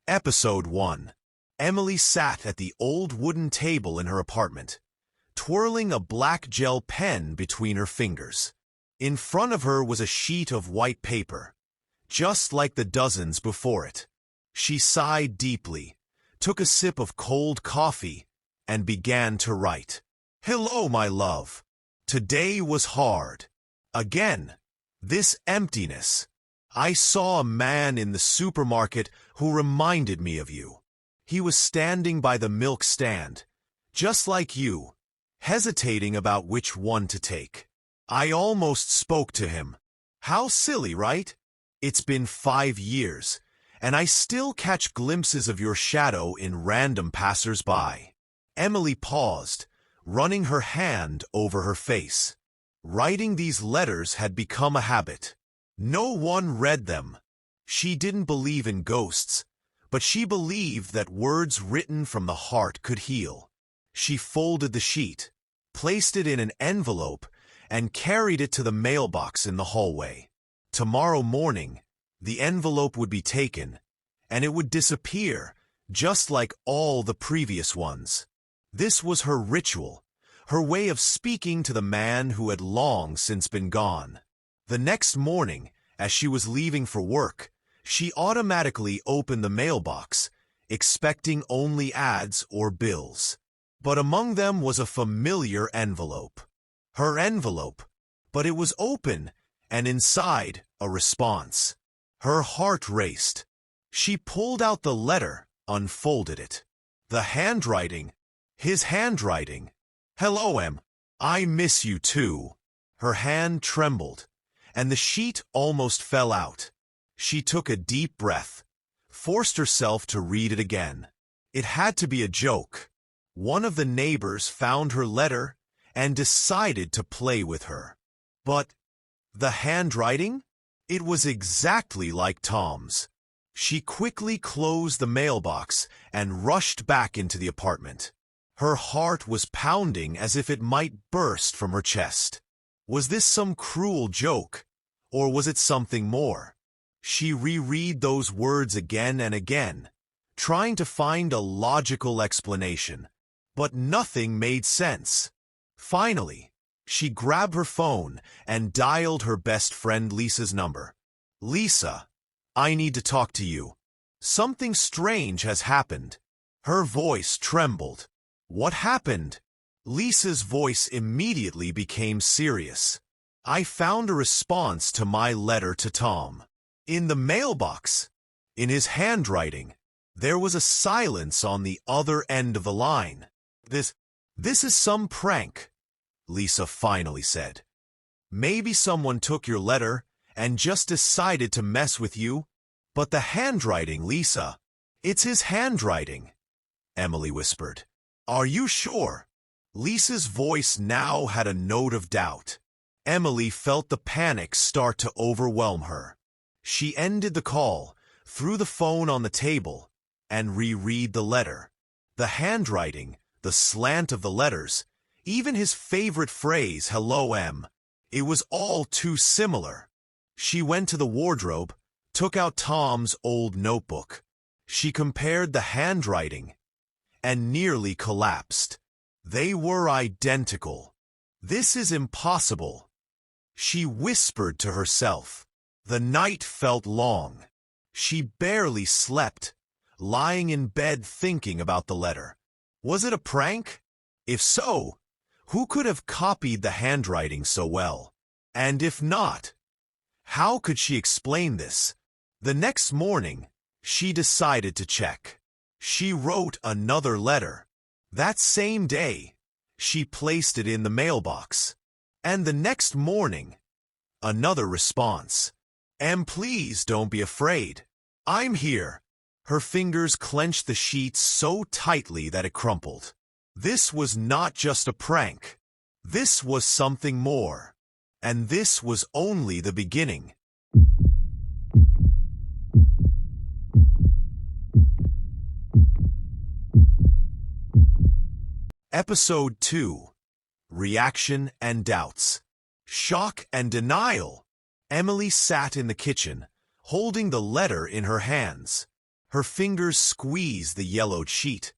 Episode 1. Emily sat at the old wooden table in her apartment, twirling a black gel pen between her fingers. In front of her was a sheet of white paper, just like the dozens before it. She sighed deeply, took a sip of cold coffee, and began to write. Hello, my love. Today was hard. Again, this emptiness. I saw a man in the supermarket who reminded me of you. He was standing by the milk stand, just like you, hesitating about which one to take. I almost spoke to him. How silly, right? It's been 5 years, and I still catch glimpses of your shadow in random passers-by. Emily paused, running her hand over her face. Writing these letters had become a habit. No one read them. She didn't believe in ghosts, but she believed that words written from the heart could heal. She folded the sheet, placed it in an envelope, and carried it to the mailbox in the hallway. Tomorrow morning, the envelope would be taken, and it would disappear, just like all the previous ones. This was her ritual, her way of speaking to the man who had long since been gone. The next morning, as she was leaving for work, she automatically opened the mailbox, expecting only ads or bills. But among them was a familiar envelope. Her envelope, but it was open, and inside, a response. Her heart raced. She pulled out the letter, unfolded it. The handwriting, his handwriting. Hello, Em. I miss you too. Her hand trembled, and the sheet almost fell out. She took a deep breath, forced herself to read it again. It had to be a joke. One of the neighbors found her letter and decided to play with her. But the handwriting? It was exactly like Tom's. She quickly closed the mailbox and rushed back into the apartment. Her heart was pounding as if it might burst from her chest. Was this some cruel joke, or was it something more? She reread those words again and again, trying to find a logical explanation, but nothing made sense. Finally, she grabbed her phone and dialed her best friend Lisa's number. Lisa, I need to talk to you. Something strange has happened. Her voice trembled. What happened? Lisa's voice immediately became serious. I found a response to my letter to Tom. In the mailbox, in his handwriting, there was a silence on the other end of the line. This is some prank, Lisa finally said. Maybe someone took your letter and just decided to mess with you. But the handwriting, Lisa, it's his handwriting, Emily whispered. Are you sure? Lisa's voice now had a note of doubt. Emily felt the panic start to overwhelm her. She ended the call, threw the phone on the table, and reread the letter. The handwriting, the slant of the letters, even his favorite phrase, hello, Em. It was all too similar. She went to the wardrobe, took out Tom's old notebook. She compared the handwriting and nearly collapsed. They were identical. This is impossible, she whispered to herself. The night felt long. She barely slept, lying in bed thinking about the letter. Was it a prank? If so, who could have copied the handwriting so well? And if not, how could she explain this? The next morning, she decided to check. She wrote another letter. That same day, she placed it in the mailbox. And the next morning, another response. Em, please don't be afraid. I'm here. Her fingers clenched the sheet so tightly that it crumpled. This was not just a prank. This was something more. And this was only the beginning. Episode 2. Reaction and Doubts. Shock and Denial. Emily sat in the kitchen, holding the letter in her hands. Her fingers squeezed the yellowed sheet,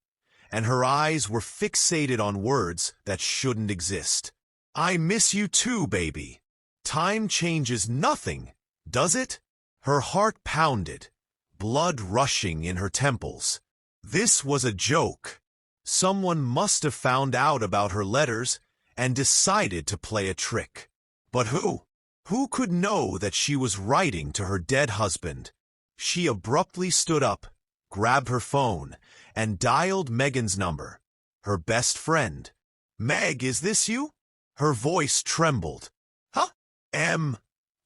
and her eyes were fixated on words that shouldn't exist. I miss you too, baby. Time changes nothing, does it? Her heart pounded, blood rushing in her temples. This was a joke. Someone must have found out about her letters and decided to play a trick. But who? Who could know that she was writing to her dead husband? She abruptly stood up, grabbed her phone, and dialed Megan's number, her best friend. Meg, is this you? Her voice trembled. Huh?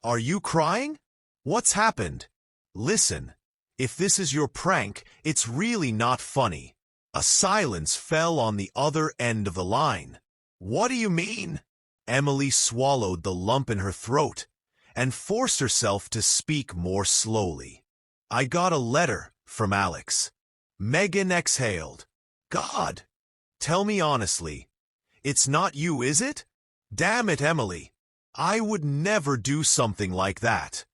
Are you crying? What's happened? Listen, if this is your prank, it's really not funny. A silence fell on the other end of the line. What do you mean? Emily swallowed the lump in her throat and forced herself to speak more slowly. I got a letter from Alex. Megan exhaled. God! Tell me honestly, it's not you, is it? Damn it, Emily. I would never do something like that.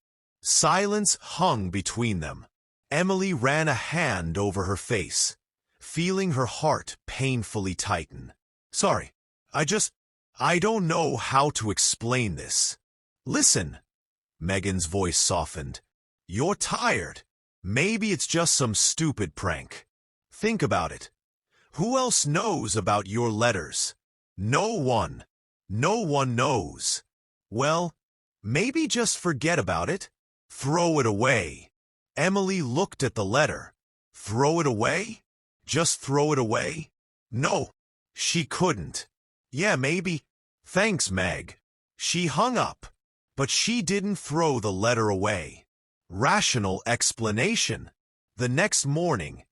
Silence hung between them. Emily ran a hand over her face, feeling her heart painfully tighten. Sorry, I don't know how to explain this. Listen, Megan's voice softened. You're tired. Maybe it's just some stupid prank. Think about it. Who else knows about your letters? No one. No one knows. Well, maybe just forget about it. Throw it away. Emily looked at the letter. Throw it away? Just throw it away? No, she couldn't. Yeah, maybe. Thanks, Meg. She hung up, but she didn't throw the letter away. Rational explanation. The next morning,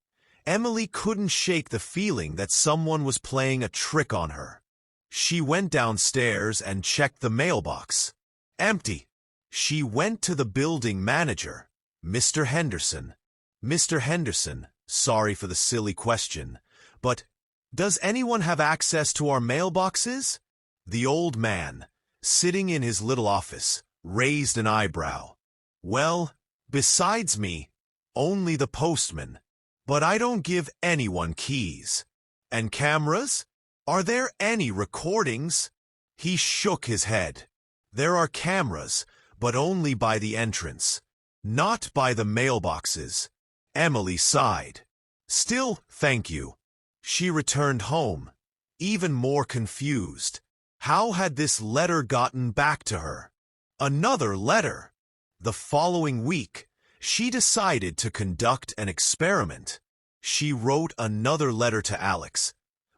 Emily couldn't shake the feeling that someone was playing a trick on her. She went downstairs and checked the mailbox. Empty. She went to the building manager, Mr. Henderson. Mr. Henderson, sorry for the silly question, but does anyone have access to our mailboxes? The old man, sitting in his little office, raised an eyebrow. Well, besides me, only the postman. But I don't give anyone keys. And cameras? Are there any recordings? He shook his head. There are cameras, but only by the entrance, not by the mailboxes. Emily sighed. Still, thank you. She returned home, even more confused. How had this letter gotten back to her? Another letter. The following week, she decided to conduct an experiment. She wrote another letter to Alex,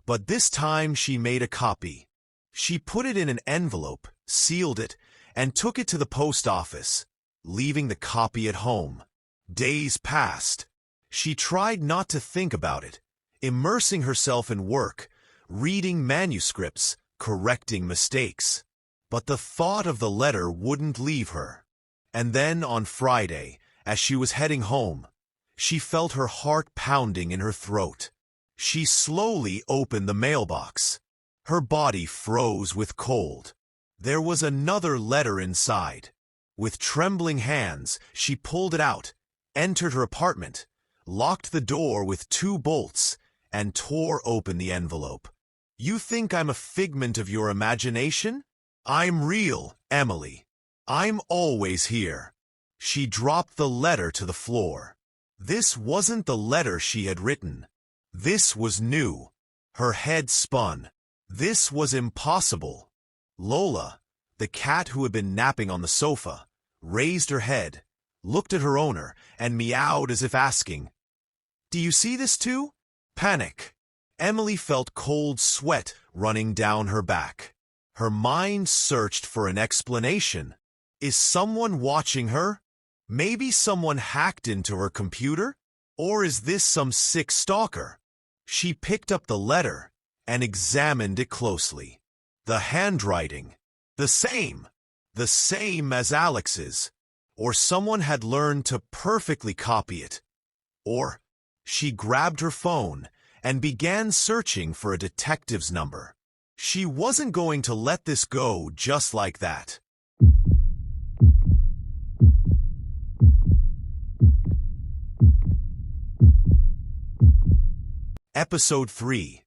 but this time she made a copy. She put it in an envelope, sealed it, and took it to the post office, leaving the copy at home. Days passed. She tried not to think about it, immersing herself in work, reading manuscripts, correcting mistakes. But the thought of the letter wouldn't leave her. And then on Friday, as she was heading home, she felt her heart pounding in her throat. She slowly opened the mailbox. Her body froze with cold. There was another letter inside. With trembling hands, she pulled it out, entered her apartment, locked the door with 2 bolts, and tore open the envelope. You think I'm a figment of your imagination? I'm real, Emily. I'm always here. She dropped the letter to the floor. This wasn't the letter she had written. This was new. Her head spun. This was impossible. Lola, the cat who had been napping on the sofa, raised her head, looked at her owner, and meowed as if asking, "Do you see this too?" Panic. Emily felt cold sweat running down her back. Her mind searched for an explanation. Is someone watching her? Maybe someone hacked into her computer? Or is this some sick stalker? She picked up the letter and examined it closely. The handwriting, the same as Alex's. Or someone had learned to perfectly copy it. Or she grabbed her phone and began searching for a detective's number. She wasn't going to let this go just like that. Episode 3.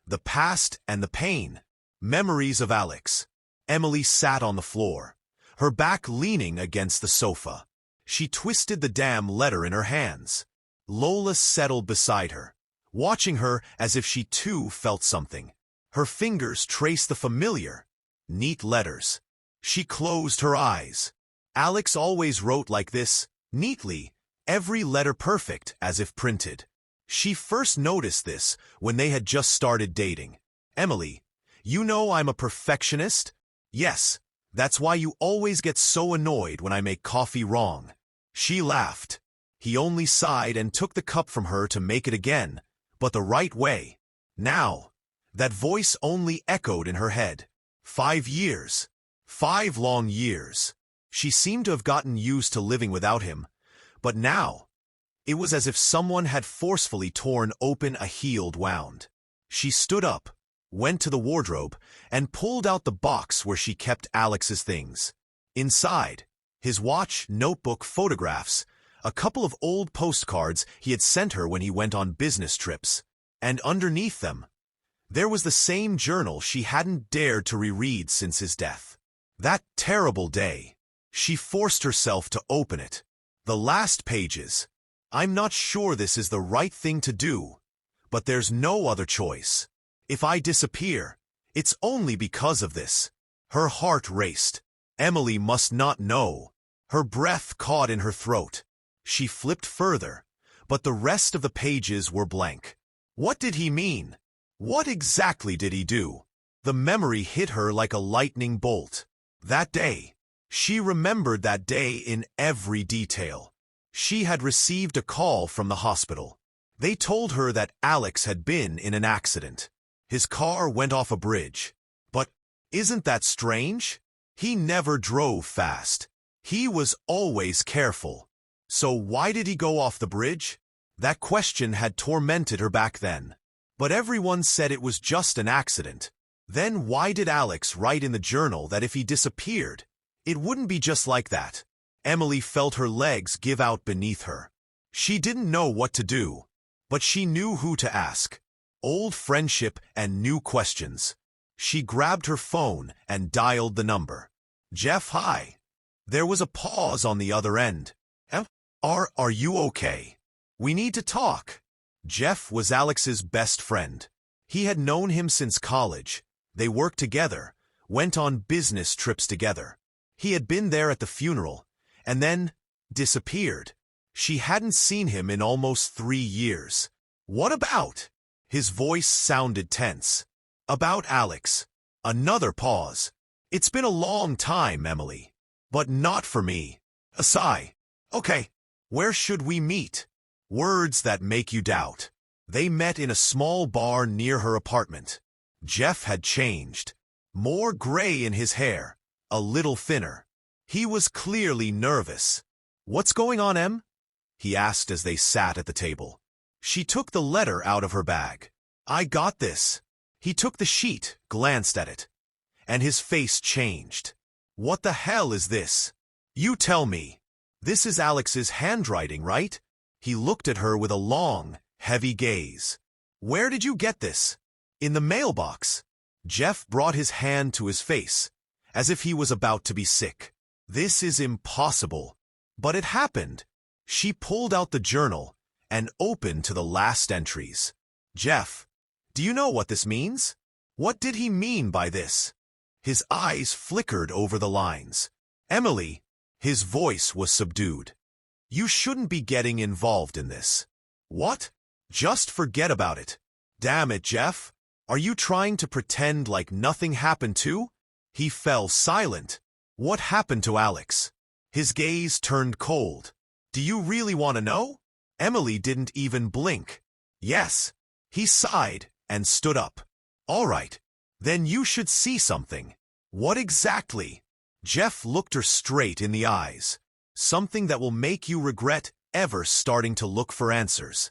The Past and the Pain. Memories of Alex. Emily sat on the floor, her back leaning against the sofa. She twisted the damn letter in her hands. Lola settled beside her, watching her as if she too felt something. Her fingers traced the familiar, neat letters. She closed her eyes. Alex always wrote like this, neatly, every letter perfect as if printed. She first noticed this when they had just started dating. Emily, you know I'm a perfectionist? Yes, that's why you always get so annoyed when I make coffee wrong. She laughed. He only sighed and took the cup from her to make it again, but the right way. Now, that voice only echoed in her head. 5 years. 5 long years. She seemed to have gotten used to living without him, but now, it was as if someone had forcefully torn open a healed wound. She stood up, went to the wardrobe, and pulled out the box where she kept Alex's things. Inside, his watch, notebook, photographs, a couple of old postcards he had sent her when he went on business trips. And underneath them, there was the same journal she hadn't dared to reread since his death. That terrible day, she forced herself to open it. The last pages. I'm not sure this is the right thing to do, but there's no other choice. If I disappear, it's only because of this. Her heart raced. Emily must not know. Her breath caught in her throat. She flipped further, but the rest of the pages were blank. What did he mean? What exactly did he do? The memory hit her like a lightning bolt. That day. She remembered that day in every detail. She had received a call from the hospital. They told her that Alex had been in an accident. His car went off a bridge. But isn't that strange? He never drove fast. He was always careful. So why did he go off the bridge? That question had tormented her back then. But everyone said it was just an accident. Then why did Alex write in the journal that if he disappeared, it wouldn't be just like that? Emily felt her legs give out beneath her. She didn't know what to do, but she knew who to ask. Old friendship and new questions. She grabbed her phone and dialed the number. Jeff, hi. There was a pause on the other end. Are you okay? We need to talk. Jeff was Alex's best friend. He had known him since college. They worked together, went on business trips together. He had been there at the funeral, and then disappeared. She hadn't seen him in almost 3 years. What about? His voice sounded tense. About Alex. Another pause. It's been a long time, Emily. But not for me. A sigh. Okay, where should we meet? Words that make you doubt. They met in a small bar near her apartment. Jeff had changed. More gray in his hair, a little thinner. He was clearly nervous. What's going on, Em? He asked as they sat at the table. She took the letter out of her bag. I got this. He took the sheet, glanced at it, and his face changed. What the hell is this? You tell me. This is Alex's handwriting, right? He looked at her with a long, heavy gaze. Where did you get this? In the mailbox. Jeff brought his hand to his face, as if he was about to be sick. This is impossible. But it happened. She pulled out the journal and opened to the last entries. Jeff, do you know what this means? What did he mean by this? His eyes flickered over the lines. Emily, his voice was subdued. You shouldn't be getting involved in this. What? Just forget about it. Damn it, Jeff. Are you trying to pretend like nothing happened too? He fell silent. What happened to Alex? His gaze turned cold. Do you really want to know? Emily didn't even blink. Yes. He sighed and stood up. All right. Then you should see something. What exactly? Jeff looked her straight in the eyes. Something that will make you regret ever starting to look for answers.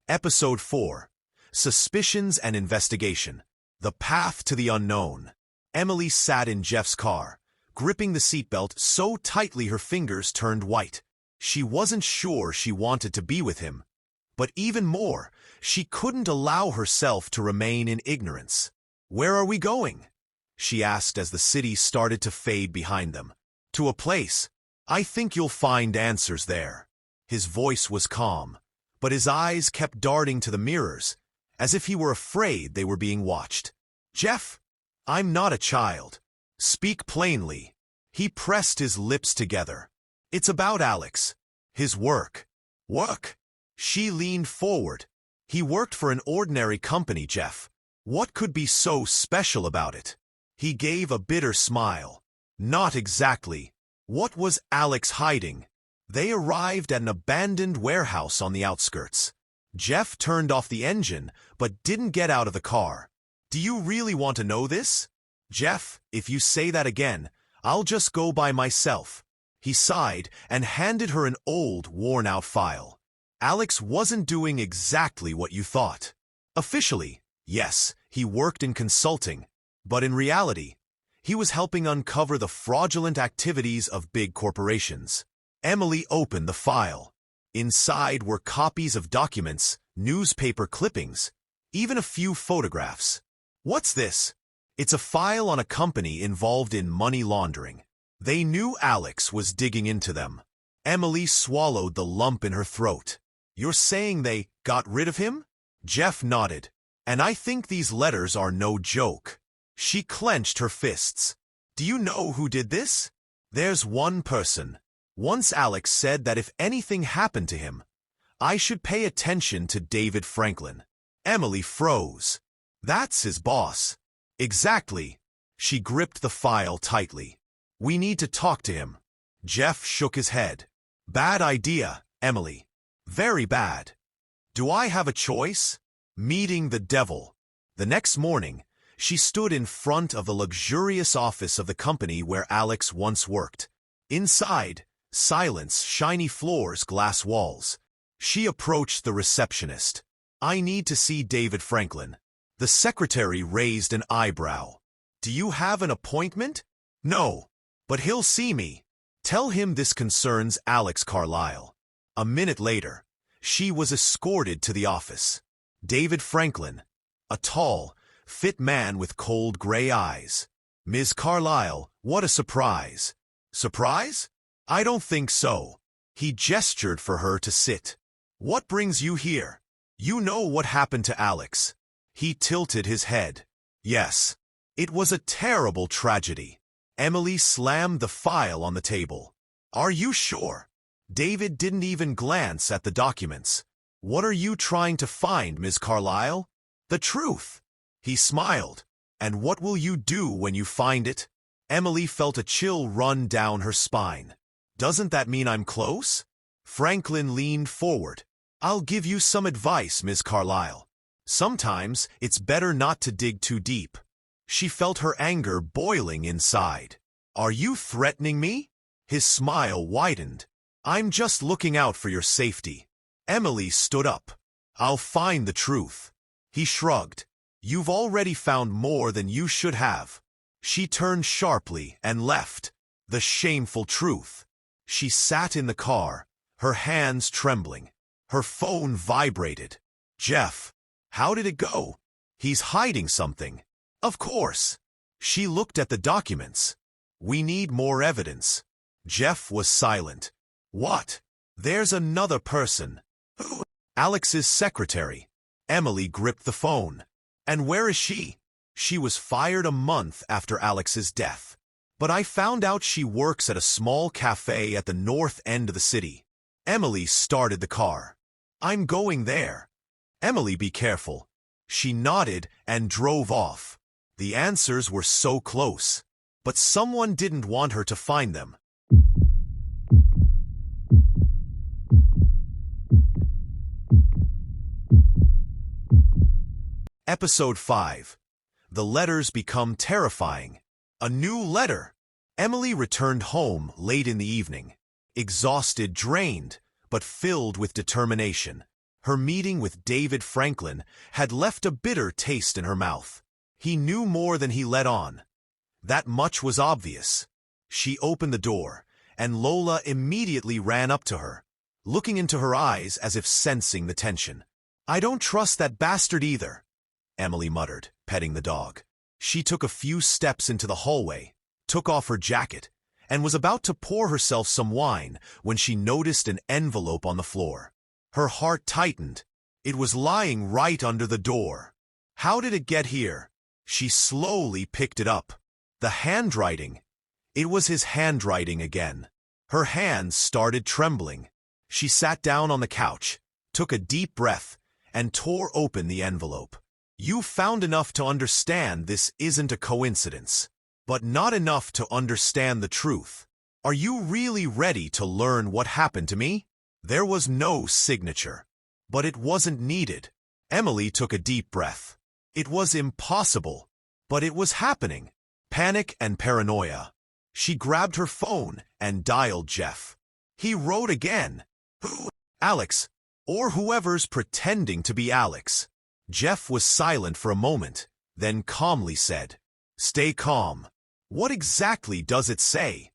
Episode 4. Suspicions and Investigation. The Path to the Unknown. Emily sat in Jeff's car, gripping the seatbelt so tightly her fingers turned white. She wasn't sure she wanted to be with him. But even more, she couldn't allow herself to remain in ignorance. "Where are we going?" she asked as the city started to fade behind them. "To a place. I think you'll find answers there." His voice was calm, but his eyes kept darting to the mirrors, as if he were afraid they were being watched. "Jeff, I'm not a child. Speak plainly." He pressed his lips together. "It's about Alex. His work." "Work?" She leaned forward. "He worked for an ordinary company, Jeff. What could be so special about it?" He gave a bitter smile. "Not exactly. What was Alex hiding?" They arrived at an abandoned warehouse on the outskirts. Jeff turned off the engine, but didn't get out of the car. "Do you really want to know this?" "Jeff, if you say that again, I'll just go by myself." He sighed and handed her an old, worn-out file. "Alex wasn't doing exactly what you thought. Officially, yes, he worked in consulting, but in reality, he was helping uncover the fraudulent activities of big corporations." Emily opened the file. Inside were copies of documents, newspaper clippings, even a few photographs. "What's this?" "It's a file on a company involved in money laundering." They knew Alex was digging into them. Emily swallowed the lump in her throat. "You're saying they got rid of him?" Jeff nodded. "And I think these letters are no joke." She clenched her fists. "Do you know who did this?" "There's one person. Once Alex said that if anything happened to him, I should pay attention to David Franklin." Emily froze. "That's his boss." "Exactly." She gripped the file tightly. "We need to talk to him." Jeff shook his head. "Bad idea, Emily. Very bad." "Do I have a choice?" Meeting the devil. The next morning, she stood in front of the luxurious office of the company where Alex once worked. Inside, silence, shiny floors, glass walls. She approached the receptionist. "I need to see David Franklin." The secretary raised an eyebrow. "Do you have an appointment?" "No, but he'll see me." "Tell him this concerns Alex Carlisle." A minute later, she was escorted to the office. David Franklin, a tall, fit man with cold gray eyes. "Ms. Carlisle, what a surprise." "Surprise? I don't think so." He gestured for her to sit. "What brings you here? You know what happened to Alex." He tilted his head. "Yes, it was a terrible tragedy." Emily slammed the file on the table. "Are you sure?" David didn't even glance at the documents. "What are you trying to find, Ms. Carlisle?" "The truth." He smiled. "And what will you do when you find it?" Emily felt a chill run down her spine. "Doesn't that mean I'm close?" Franklin leaned forward. "I'll give you some advice, Ms. Carlisle. Sometimes it's better not to dig too deep." She felt her anger boiling inside. "Are you threatening me?" His smile widened. "I'm just looking out for your safety." Emily stood up. "I'll find the truth." He shrugged. "You've already found more than you should have." She turned sharply and left. The shameful truth. She sat in the car, her hands trembling. Her phone vibrated. "Jeff, how did it go?" "He's hiding something." "Of course." She looked at the documents. "We need more evidence." Jeff was silent. "What?" "There's another person." "Who?" "Alex's secretary." Emily gripped the phone. "And where is she?" "She was fired a month after Alex's death. But I found out she works at a small cafe at the north end of the city." Emily started the car. "I'm going there." "Emily, be careful." She nodded and drove off. The answers were so close, but someone didn't want her to find them. Episode 5. The letters become terrifying. A new letter. Emily returned home late in the evening, exhausted, drained, but filled with determination. Her meeting with David Franklin had left a bitter taste in her mouth. He knew more than he let on. That much was obvious. She opened the door, and Lola immediately ran up to her, looking into her eyes as if sensing the tension. "I don't trust that bastard either," Emily muttered, petting the dog. She took a few steps into the hallway, took off her jacket, and was about to pour herself some wine when she noticed an envelope on the floor. Her heart tightened. It was lying right under the door. How did it get here? She slowly picked it up. The handwriting. It was his handwriting again. Her hands started trembling. She sat down on the couch, took a deep breath, and tore open the envelope. "You found enough to understand this isn't a coincidence, but not enough to understand the truth. Are you really ready to learn what happened to me?" There was no signature, but it wasn't needed. Emily took a deep breath. It was impossible, but it was happening. Panic and paranoia. She grabbed her phone and dialed Jeff. He wrote again. "Who? Alex, or whoever's pretending to be Alex." Jeff was silent for a moment, then calmly said, "Stay calm. What exactly does it say?"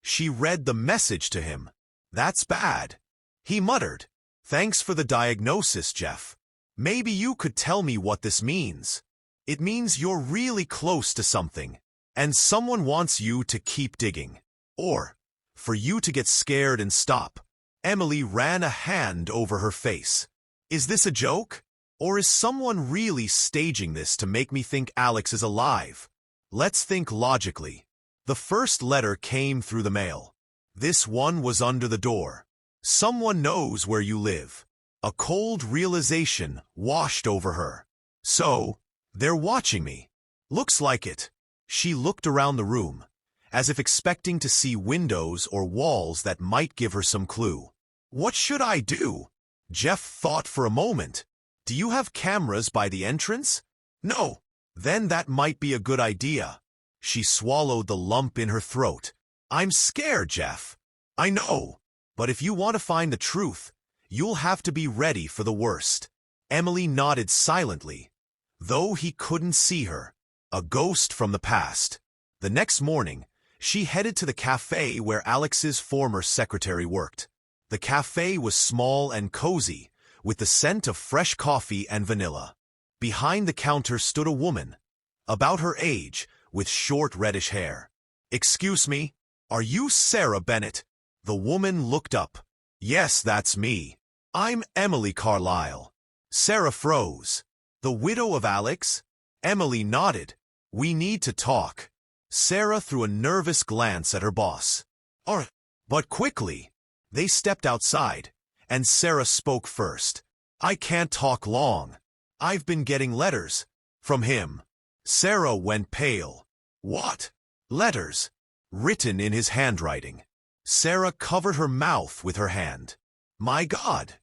She read the message to him. "That's bad." He muttered, "Thanks for the diagnosis, Jeff. Maybe you could tell me what this means." "It means you're really close to something, and someone wants you to keep digging. Or, for you to get scared and stop." Emily ran a hand over her face. "Is this a joke? Or is someone really staging this to make me think Alex is alive?" Let's think logically. The first letter came through the mail. This one was under the door. Someone knows where you live. A cold realization washed over her. So, they're watching me. Looks like it. She looked around the room, as if expecting to see windows or walls that might give her some clue. "What should I do?" Jeff thought for a moment. "Do you have cameras by the entrance?" "No." "Then that might be a good idea." She swallowed the lump in her throat. "I'm scared, Jeff." "I know. But if you want to find the truth, you'll have to be ready for the worst." Emily nodded silently, though he couldn't see her. A ghost from the past. The next morning, she headed to the cafe where Alex's former secretary worked. The cafe was small and cozy, with the scent of fresh coffee and vanilla. Behind the counter stood a woman, about her age, with short reddish hair. "Excuse me, are you Sarah Bennett?" The woman looked up. "Yes, that's me. I'm Emily Carlisle." Sarah froze. "The widow of Alex?" Emily nodded. "We need to talk." Sarah threw a nervous glance at her boss. But quickly, they stepped outside, and Sarah spoke first. "I can't talk long. I've been getting letters from him." Sarah went pale. "What? Letters? Written in his handwriting?" Sarah covered her mouth with her hand. "My God!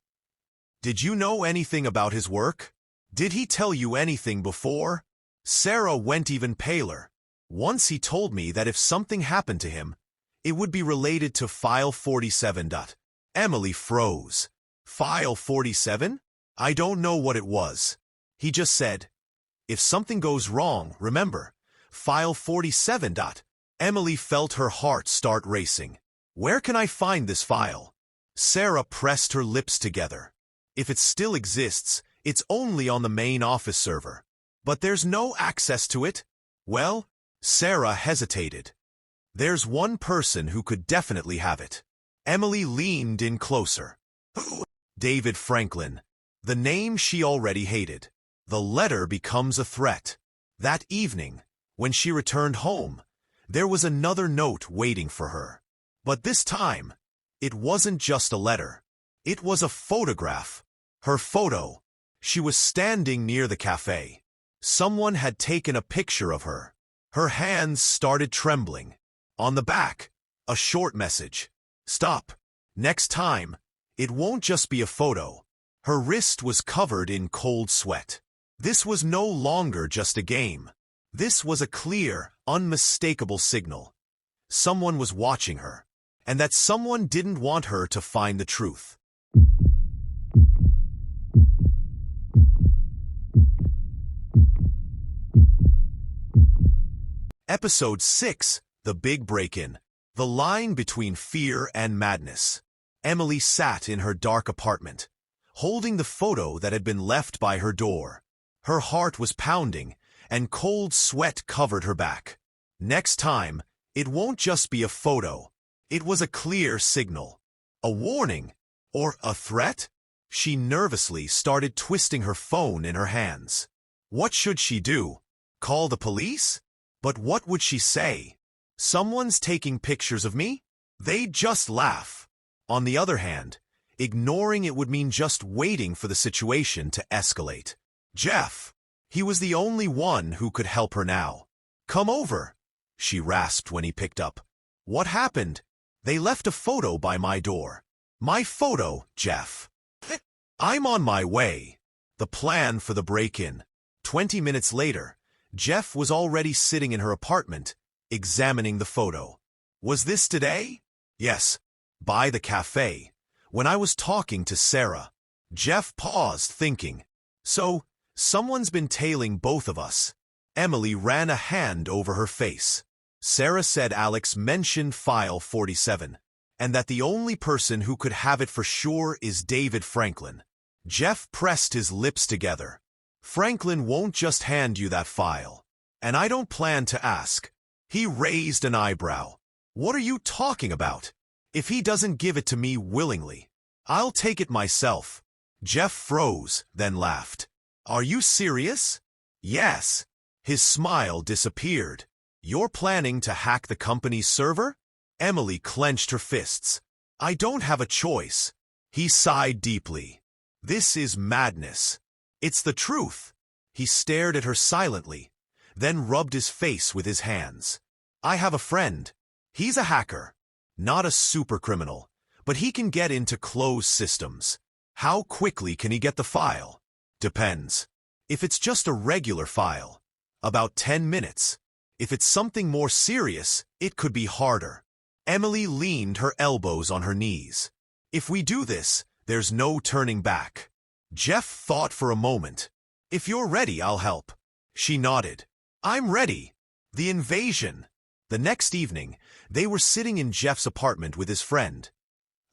Did you know anything about his work? Did he tell you anything before?" Sarah went even paler. "Once he told me that if something happened to him, it would be related to File 47. Emily froze. "File 47? I don't know what it was." He just said, "If something goes wrong, remember, File 47. Emily felt her heart start racing. "Where can I find this file?" Sarah pressed her lips together. "If it still exists, it's only on the main office server. But there's no access to it." "Well," Sarah hesitated. "There's one person who could definitely have it." Emily leaned in closer. "Who?" "David Franklin." The name she already hated. The letter becomes a threat. That evening, when she returned home, there was another note waiting for her. But this time, it wasn't just a letter. It was a photograph. Her photo. She was standing near the cafe. Someone had taken a picture of her. Her hands started trembling. On the back, a short message. "Stop. Next time, it won't just be a photo." Her wrist was covered in cold sweat. This was no longer just a game. This was a clear, unmistakable signal. Someone was watching her, and that someone didn't want her to find the truth. Episode 6, The Big Break-In. The line between fear and madness. Emily sat in her dark apartment, holding the photo that had been left by her door. Her heart was pounding, and cold sweat covered her back. Next time, it won't just be a photo. It was a clear signal. A warning? Or a threat? She nervously started twisting her phone in her hands. What should she do? Call the police? But what would she say? Someone's taking pictures of me? They'd just laugh. On the other hand, ignoring it would mean just waiting for the situation to escalate. Jeff. He was the only one who could help her now. Come over, she rasped when he picked up. What happened? They left a photo by my door. My photo, Jeff. I'm on my way. The plan for the break-in. 20 minutes later, Jeff was already sitting in her apartment, examining the photo. Was this today? Yes. By the cafe. When I was talking to Sarah. Jeff paused, thinking. So, someone's been tailing both of us. Emily ran a hand over her face. Sarah said Alex mentioned file 47, and that the only person who could have it for sure is David Franklin. Jeff pressed his lips together. Franklin won't just hand you that file. And I don't plan to ask. He raised an eyebrow. What are you talking about? If he doesn't give it to me willingly, I'll take it myself. Jeff froze, then laughed. Are you serious? Yes. His smile disappeared. You're planning to hack the company's server? Emily clenched her fists. I don't have a choice. He sighed deeply. This is madness. It's the truth. He stared at her silently, then rubbed his face with his hands. I have a friend. He's a hacker. Not a supercriminal, but he can get into closed systems. How quickly can he get the file? Depends. If it's just a regular file, about 10 minutes. If it's something more serious, it could be harder. Emily leaned her elbows on her knees. If we do this, there's no turning back. Jeff thought for a moment. If you're ready, I'll help. She nodded. I'm ready. The invasion. The next evening, they were sitting in Jeff's apartment with his friend,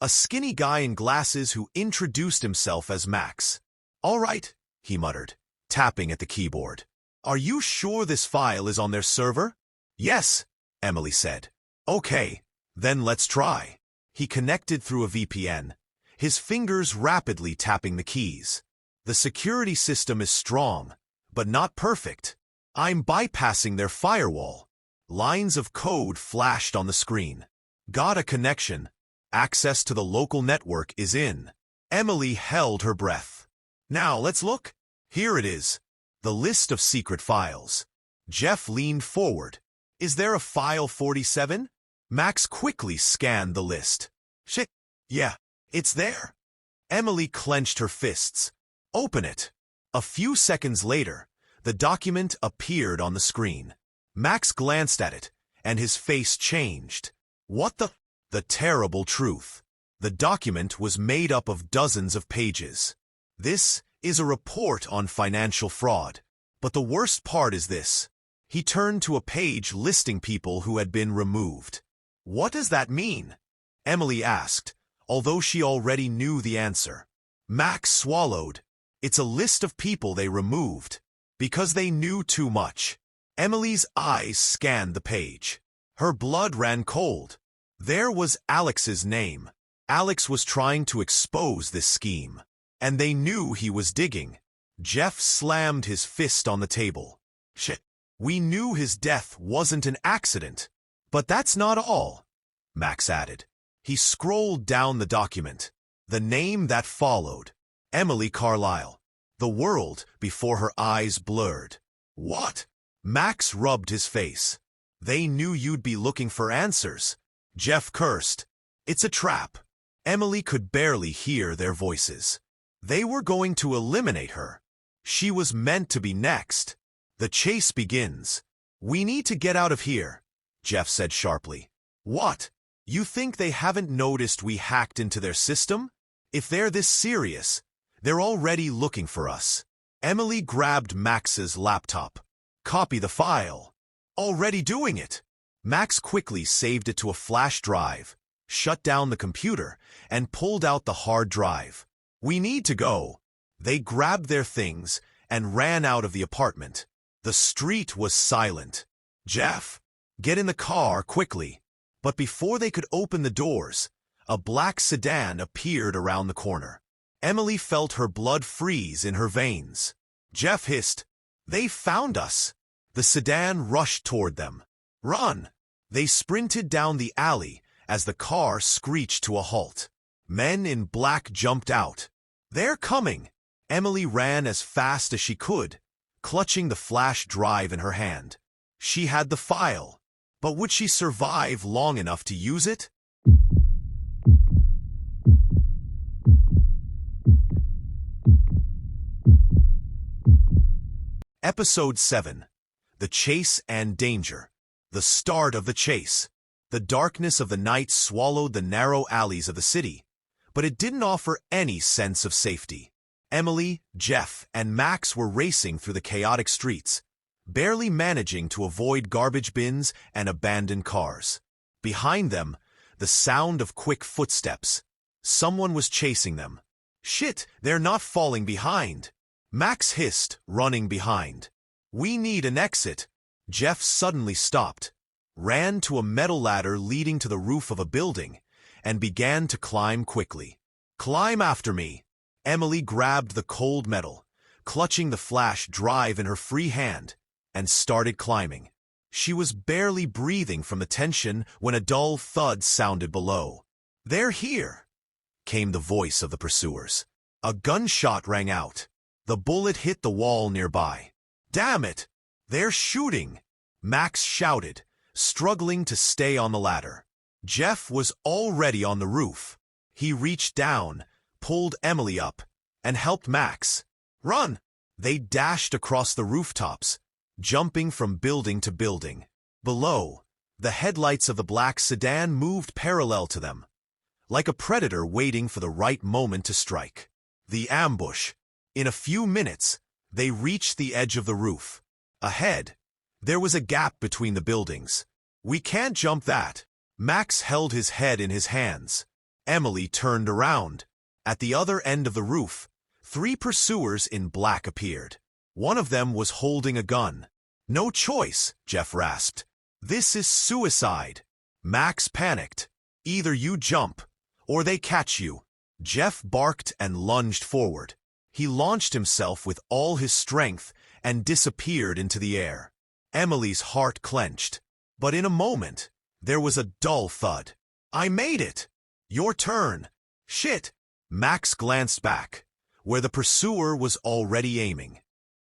a skinny guy in glasses who introduced himself as Max. All right, he muttered, tapping at the keyboard. Are you sure this file is on their server? Yes, Emily said. Okay, then let's try. He connected through a VPN, his fingers rapidly tapping the keys. The security system is strong, but not perfect. I'm bypassing their firewall. Lines of code flashed on the screen. Got a connection. Access to the local network is in. Emily held her breath. Now let's look. Here it is. The list of secret files. Jeff leaned forward. Is there a file 47? Max quickly scanned the list. Shit. Yeah, it's there. Emily clenched her fists. Open it. A few seconds later, the document appeared on the screen. Max glanced at it, and his face changed. What the? The terrible truth. The document was made up of dozens of pages. This is a report on financial fraud. But the worst part is this. He turned to a page listing people who had been removed. What does that mean? Emily asked, although she already knew the answer. Max swallowed. It's a list of people they removed, because they knew too much. Emily's eyes scanned the page. Her blood ran cold. There was Alex's name. Alex was trying to expose this scheme, and they knew he was digging. Jeff slammed his fist on the table. Shit. We knew his death wasn't an accident. But that's not all, Max added. He scrolled down the document. The name that followed. Emily Carlisle. The world before her eyes blurred. What? Max rubbed his face. They knew you'd be looking for answers. Jeff cursed. It's a trap. Emily could barely hear their voices. They were going to eliminate her. She was meant to be next. The chase begins. We need to get out of here, Jeff said sharply. What? You think they haven't noticed we hacked into their system? If they're this serious, they're already looking for us. Emily grabbed Max's laptop. Copy the file. Already doing it. Max quickly saved it to a flash drive, shut down the computer, and pulled out the hard drive. "We need to go." They grabbed their things and ran out of the apartment. The street was silent. "Jeff, get in the car quickly." But before they could open the doors, a black sedan appeared around the corner. Emily felt her blood freeze in her veins. Jeff hissed, "They found us." The sedan rushed toward them. "Run!" They sprinted down the alley as the car screeched to a halt. Men in black jumped out. "They're coming!" Emily ran as fast as she could, clutching the flash drive in her hand. She had the file, but would she survive long enough to use it? Episode 7. The Chase and Danger. The start of the chase. The darkness of the night swallowed the narrow alleys of the city, but it didn't offer any sense of safety. Emily, Jeff, and Max were racing through the chaotic streets, barely managing to avoid garbage bins and abandoned cars. Behind them, the sound of quick footsteps. Someone was chasing them. "Shit, they're not falling behind!" Max hissed, running behind. "We need an exit." Jeff suddenly stopped, ran to a metal ladder leading to the roof of a building, and began to climb quickly. "Climb after me." Emily grabbed the cold metal, clutching the flash drive in her free hand, and started climbing. She was barely breathing from the tension when a dull thud sounded below. "They're here," came the voice of the pursuers. A gunshot rang out. The bullet hit the wall nearby. "Damn it! They're shooting!" Max shouted, struggling to stay on the ladder. Jeff was already on the roof. He reached down, pulled Emily up, and helped Max. "Run!" They dashed across the rooftops, jumping from building to building. Below, the headlights of the black sedan moved parallel to them, like a predator waiting for the right moment to strike. The ambush. In a few minutes, they reached the edge of the roof. Ahead, there was a gap between the buildings. "We can't jump that." Max held his head in his hands. Emily turned around. At the other end of the roof, 3 pursuers in black appeared. One of them was holding a gun. "No choice," Jeff rasped. "This is suicide." Max panicked. "Either you jump, or they catch you." Jeff barked and lunged forward. He launched himself with all his strength and disappeared into the air. Emily's heart clenched. But in a moment, there was a dull thud. "I made it!" "Your turn." "Shit!" Max glanced back, where the pursuer was already aiming.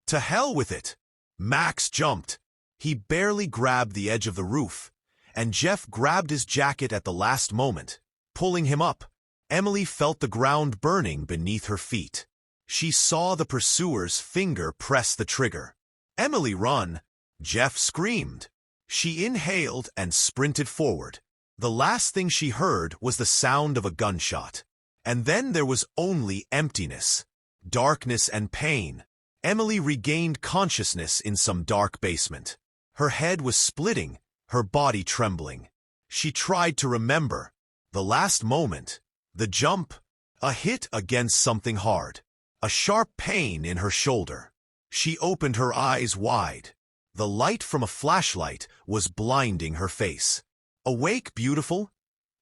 "To hell with it!" Max jumped. He barely grabbed the edge of the roof, and Jeff grabbed his jacket at the last moment, pulling him up. Emily felt the ground burning beneath her feet. She saw the pursuer's finger press the trigger. "Emily, run!" Jeff screamed. She inhaled and sprinted forward. The last thing she heard was the sound of a gunshot. And then there was only emptiness, darkness and pain. Emily regained consciousness in some dark basement. Her head was splitting, her body trembling. She tried to remember. The last moment, the jump, a hit against something hard. A sharp pain in her shoulder. She opened her eyes wide. The light from a flashlight was blinding her face. "Awake, beautiful?"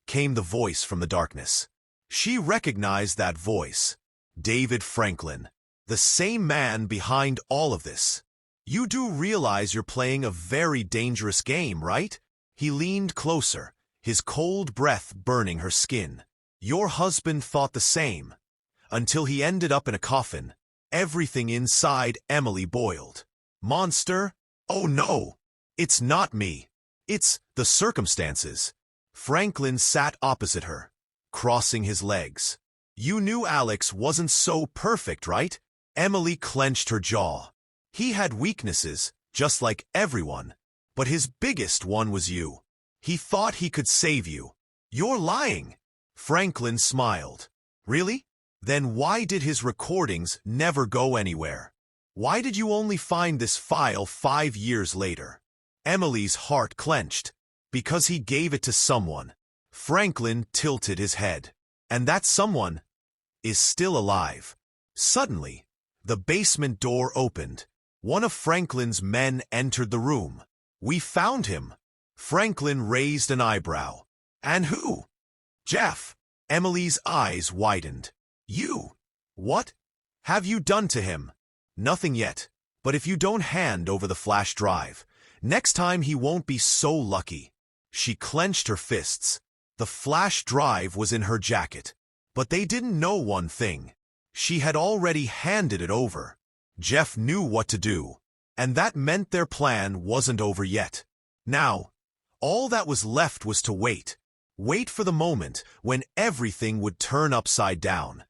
came the voice from the darkness. She recognized that voice. David Franklin, the same man behind all of this. "You do realize you're playing a very dangerous game, right?" He leaned closer, his cold breath burning her skin. "Your husband thought the same. Until he ended up in a coffin." Everything inside Emily boiled. "Monster? Oh no! It's not me. It's the circumstances." Franklin sat opposite her, crossing his legs. "You knew Alex wasn't so perfect, right?" Emily clenched her jaw. "He had weaknesses, just like everyone. But his biggest one was you. He thought he could save you." "You're lying." Franklin smiled. "Really? Then why did his recordings never go anywhere? Why did you only find this file 5 years later?" Emily's heart clenched. Because he gave it to someone. Franklin tilted his head. And that someone is still alive. Suddenly, the basement door opened. One of Franklin's men entered the room. We found him. Franklin raised an eyebrow. And who? Jeff. Emily's eyes widened. You? What have you done to him? Nothing yet. But if you don't hand over the flash drive, next time he won't be so lucky. She clenched her fists. The flash drive was in her jacket. But they didn't know one thing. She had already handed it over. Jeff knew what to do. And that meant their plan wasn't over yet. Now, all that was left was to wait. Wait for the moment when everything would turn upside down.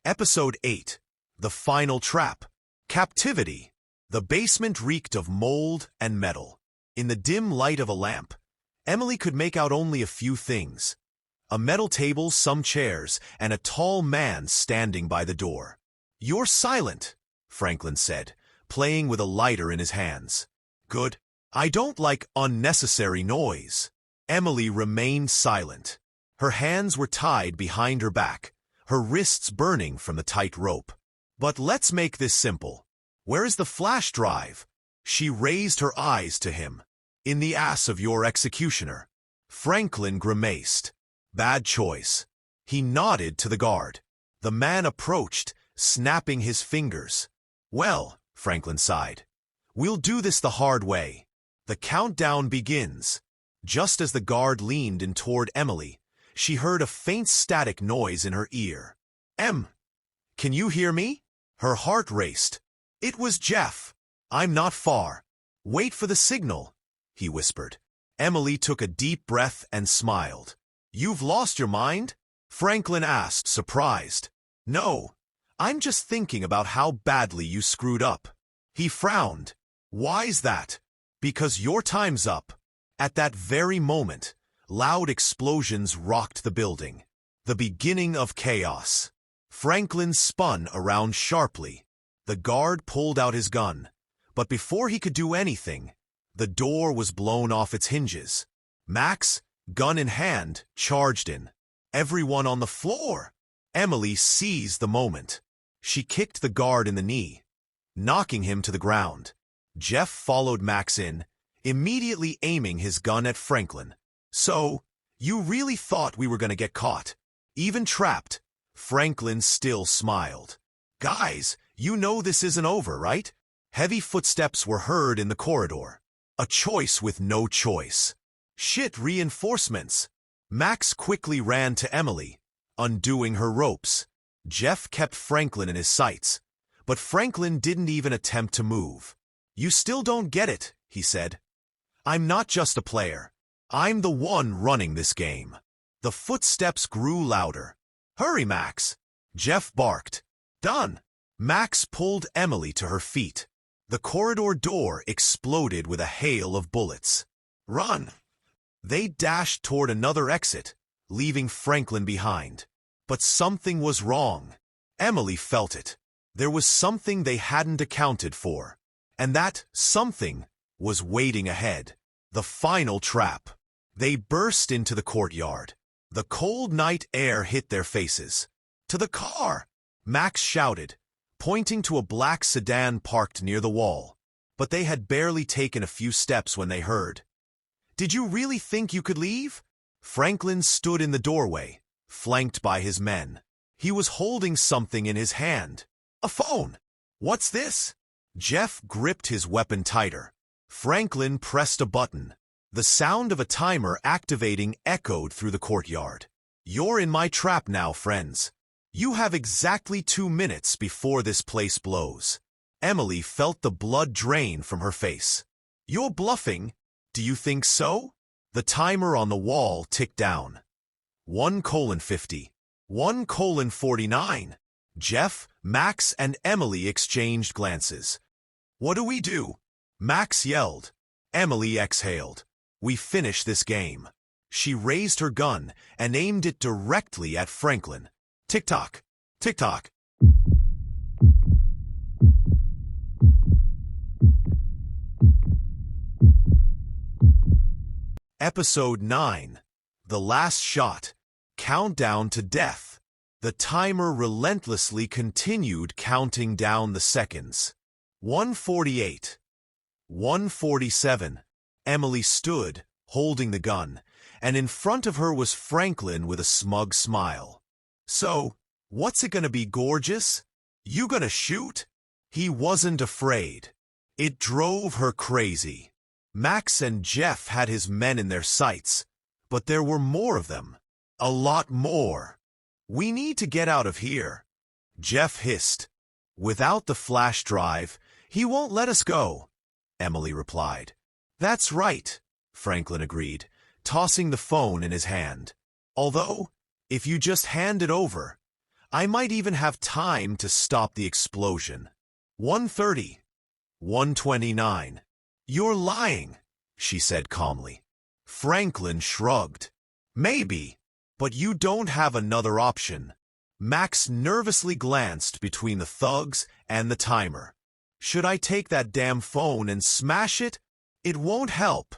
Episode 8. The Final Trap. Captivity. The basement reeked of mold and metal. In the dim light of a lamp, Emily could make out only a few things. A metal table, some chairs, and a tall man standing by the door. "You're silent," Franklin said, playing with a lighter in his hands. "Good. I don't like unnecessary noise." Emily remained silent. Her hands were tied behind her back, her wrists burning from the tight rope. "But let's make this simple. Where is the flash drive?" She raised her eyes to him. "In the ass of your executioner." Franklin grimaced. "Bad choice." He nodded to the guard. The man approached, snapping his fingers. "Well," Franklin sighed, "we'll do this the hard way." The countdown begins. Just as the guard leaned in toward Emily, she heard a faint static noise in her ear. Can you hear me?" Her heart raced. It was Jeff. "I'm not far. Wait for the signal," he whispered. Emily took a deep breath and smiled. "You've lost your mind?" Franklin asked, surprised. "No, I'm just thinking about how badly you screwed up." He frowned. "Why's that?" "Because your time's up." At that very moment, loud explosions rocked the building. The beginning of chaos. Franklin spun around sharply. The guard pulled out his gun. But before he could do anything, the door was blown off its hinges. Max, gun in hand, charged in. "Everyone on the floor!" Emily seized the moment. She kicked the guard in the knee, knocking him to the ground. Jeff followed Max in, immediately aiming his gun at Franklin. "So, you really thought we were going to get caught? Even trapped?" Franklin still smiled. "Guys, you know this isn't over, right?" Heavy footsteps were heard in the corridor. A choice with no choice. "Shit, reinforcements." Max quickly ran to Emily, undoing her ropes. Jeff kept Franklin in his sights, but Franklin didn't even attempt to move. "You still don't get it," he said. "I'm not just a player. I'm the one running this game." The footsteps grew louder. "Hurry, Max!" Jeff barked. "Done!" Max pulled Emily to her feet. The corridor door exploded with a hail of bullets. "Run!" They dashed toward another exit, leaving Franklin behind. But something was wrong. Emily felt it. There was something they hadn't accounted for. And that something was waiting ahead. The final trap. They burst into the courtyard. The cold night air hit their faces. "To the car!" Max shouted, pointing to a black sedan parked near the wall. But they had barely taken a few steps when they heard. "Did you really think you could leave?" Franklin stood in the doorway, flanked by his men. He was holding something in his hand. "A phone!" "What's this?" Jeff gripped his weapon tighter. Franklin pressed a button. The sound of a timer activating echoed through the courtyard. "You're in my trap now, friends. You have exactly 2 minutes before this place blows." Emily felt the blood drain from her face. "You're bluffing? Do you think so?" The timer on the wall ticked down. 1:50. 1:49. Jeff, Max, and Emily exchanged glances. "What do we do?" Max yelled. Emily exhaled. "We finish this game." She raised her gun and aimed it directly at Franklin. Tick-tock, tick-tock. Episode 9. The Last Shot. Countdown to Death. The timer relentlessly continued counting down the seconds. 1:48. 1:47. Emily stood, holding the gun, and in front of her was Franklin with a smug smile. "So, what's it gonna be, gorgeous? You gonna shoot?" He wasn't afraid. It drove her crazy. Max and Jeff had his men in their sights, but there were more of them. A lot more. "We need to get out of here," Jeff hissed. "Without the flash drive, he won't let us go," Emily replied. "That's right," Franklin agreed, tossing the phone in his hand. "Although, if you just hand it over, I might even have time to stop the explosion." 1:30. 1:29. "You're lying," she said calmly. Franklin shrugged. "Maybe, but you don't have another option." Max nervously glanced between the thugs and the timer. "Should I take that damn phone and smash it?" "It won't help."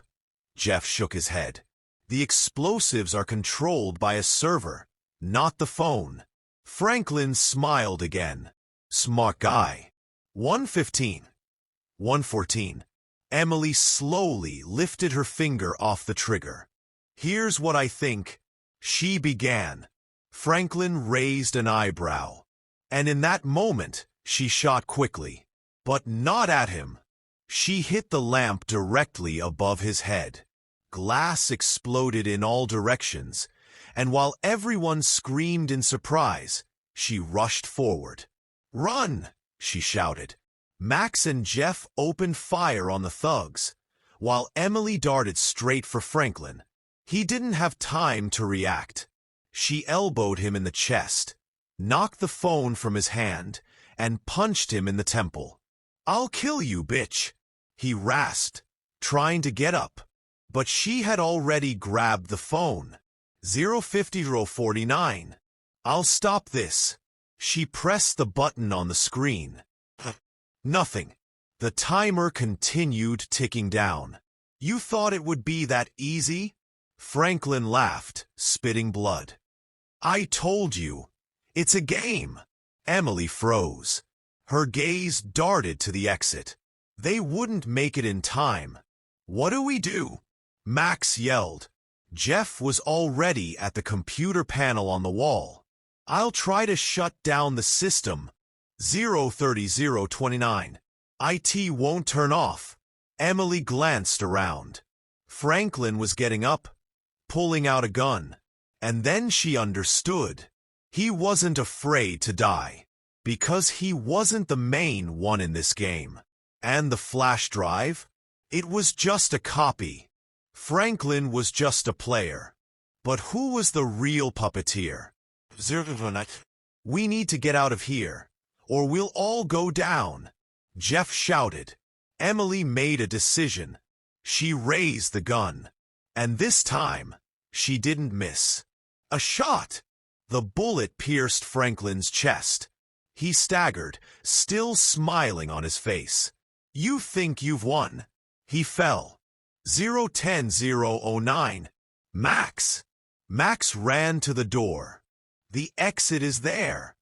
Jeff shook his head. "The explosives are controlled by a server, not the phone." Franklin smiled again. "Smart guy." 1:15. 1:14. Emily slowly lifted her finger off the trigger. "Here's what I think," she began. Franklin raised an eyebrow, and in that moment she shot quickly, but not at him. She hit the lamp directly above his head. Glass exploded in all directions, and while everyone screamed in surprise, she rushed forward. "Run!" she shouted. Max and Jeff opened fire on the thugs, while Emily darted straight for Franklin. He didn't have time to react. She elbowed him in the chest, knocked the phone from his hand, and punched him in the temple. "I'll kill you, bitch," he rasped, trying to get up. But she had already grabbed the phone. 05049. "I'll stop this." She pressed the button on the screen. Nothing. The timer continued ticking down. "You thought it would be that easy?" Franklin laughed, spitting blood. "I told you. It's a game." Emily froze. Her gaze darted to the exit. They wouldn't make it in time. "What do we do?" Max yelled. Jeff was already at the computer panel on the wall. "I'll try to shut down the system." 03029. "IT won't turn off." Emily glanced around. Franklin was getting up, pulling out a gun, and then she understood. He wasn't afraid to die, because he wasn't the main one in this game. And the flash drive? It was just a copy. Franklin was just a player. But who was the real puppeteer? "We need to get out of here, or we'll all go down," Jeff shouted. Emily made a decision. She raised the gun. And this time, she didn't miss. A shot! The bullet pierced Franklin's chest. He staggered, still smiling on his face. "You think you've won?" He fell. 01009. "Max!" Max ran to the door. "The exit is there."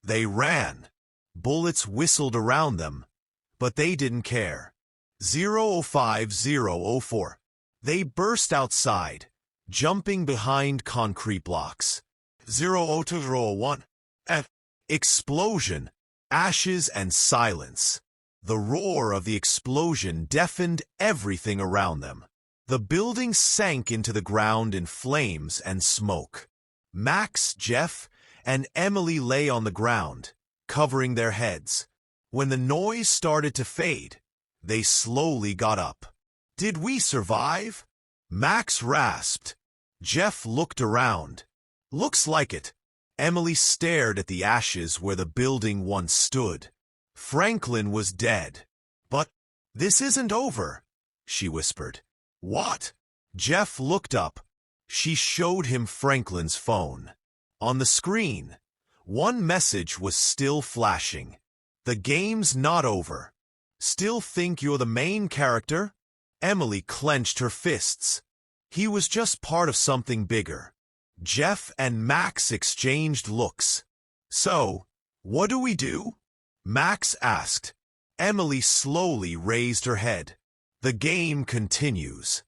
They ran. Bullets whistled around them, but they didn't care. 05004. They burst outside, jumping behind concrete blocks. 00201. Explosion, ashes and silence. The roar of the explosion deafened everything around them. The building sank into the ground in flames and smoke. Max, Jeff, and Emily lay on the ground, covering their heads. When the noise started to fade, they slowly got up. "Did we survive?" Max rasped. Jeff looked around. "Looks like it." Emily stared at the ashes where the building once stood. Franklin was dead. "But this isn't over," she whispered. "What?" Jeff looked up. She showed him Franklin's phone. On the screen, one message was still flashing. "The game's not over. Still think you're the main character?" Emily clenched her fists. He was just part of something bigger. Jeff and Max exchanged looks. So, what do we do? Max asked. Emily slowly raised her head. The game continues.